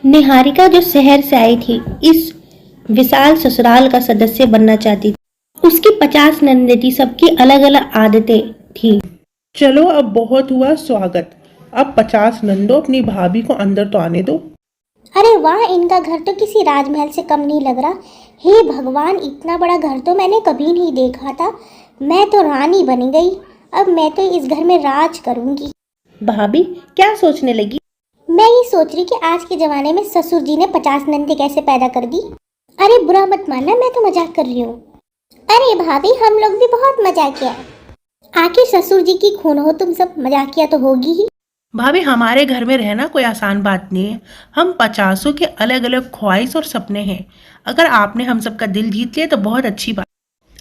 निहारिका जो शहर से आई थी, इस विशाल ससुराल का सदस्य बनना चाहती थी। उसकी 50 नंदे थी, सबकी अलग अलग आदतें थी। चलो अब बहुत हुआ स्वागत। अब 50 नंदो अपनी भाभी को अंदर तो आने दो। अरे वाह, इनका घर तो किसी राजमहल से कम नहीं लग रहा। हे भगवान, इतना बड़ा घर तो मैंने कभी नहीं देखा था। मैं तो रानी बन गई। अब मैं तो इस घर में राज करूंगी। भाभी क्या सोचने लगी? मैं ये सोच रही कि आज के ज़माने में ससुर जी ने 50 नंदे कैसे पैदा कर दी। अरे बुरा मत मानना, मैं तो मजाक कर रही हूँ। अरे भाभी, हम लोग भी बहुत मजाक किया। आखिर ससुर जी की खून हो तुम सब, मजाकिया तो होगी ही। भाभी हमारे घर में रहना कोई आसान बात नहीं है। हम 50 के अलग अलग ख्वाहिश और सपने हैं। अगर आपने हम सबका दिल जीत लिया तो बहुत अच्छी बात।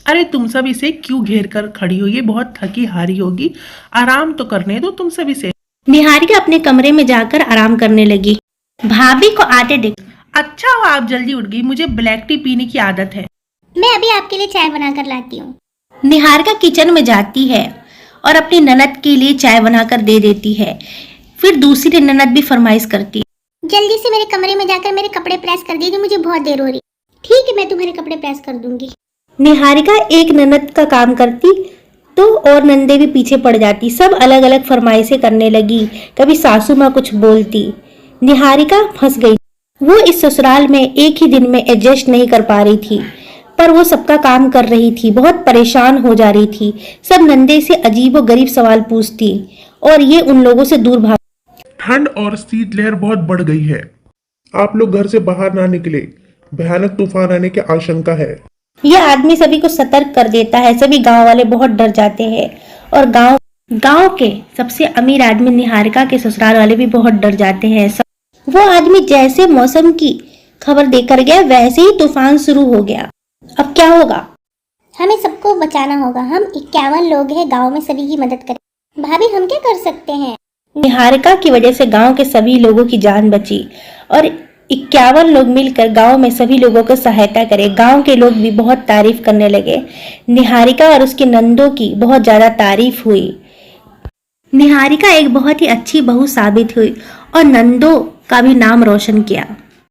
अरे तुम सब इसे क्यों घेर कर खड़ी हो? ये बहुत थकी हारी होगी, आराम तो करने दो तुम सब इसे। निहारिका अपने कमरे में जाकर आराम करने लगी। भाभी को आते देख अच्छा हुआ आप जल्दी उठ गई, मुझे ब्लैक टी पीने की आदत है। मैं अभी आपके लिए चाय बना कर लाती हूँ। निहारिका किचन में जाती है और अपनी ननद के लिए चाय बनाकर दे देती है। फिर दूसरी ननद भी फरमाइश करती है, जल्दी से मेरे कमरे में जाकर मेरे कपड़े प्रेस कर दीजिए, मुझे बहुत देर हो रही। ठीक है, मैं तुम्हारे कपड़े प्रेस कर दूंगी। निहारिका एक ननद का काम करती तो और नंदे भी पीछे पड़ जाती। सब अलग अलग फरमाइशें करने लगी। कभी सासू माँ कुछ बोलती। निहारिका फंस गई। वो इस ससुराल में एक ही दिन में एडजस्ट नहीं कर पा रही थी, पर वो सबका काम कर रही थी। बहुत परेशान हो जा रही थी। सब नंदे से अजीब और गरीब सवाल पूछती और ये उन लोगों से दूर भाग। ठंड और शीतलहर बहुत बढ़ गई है। आप लोग घर से बाहर ना निकले, भयानक तूफान आने की आशंका है। यह आदमी सभी को सतर्क कर देता है। सभी गांव वाले बहुत डर जाते हैं और गांव के सबसे अमीर आदमी निहारिका के ससुराल वाले भी बहुत डर जाते हैं। वो आदमी जैसे मौसम की खबर देकर गया, वैसे ही तूफान शुरू हो गया। अब क्या होगा? हमें सबको बचाना होगा। हम 51 लोग हैं, गांव में सभी की मदद करें। भाभी हम क्या कर सकते हैं? निहारिका की वजह से गांव के सभी लोगों की जान बची और 51 लोग मिलकर गांव में सभी लोगों को सहायता करे। गांव के लोग भी बहुत तारीफ करने लगे। निहारिका और उसके नंदों की बहुत ज्यादा तारीफ हुई। निहारिका एक बहुत ही अच्छी बहू साबित हुई और नंदों का भी नाम रोशन किया।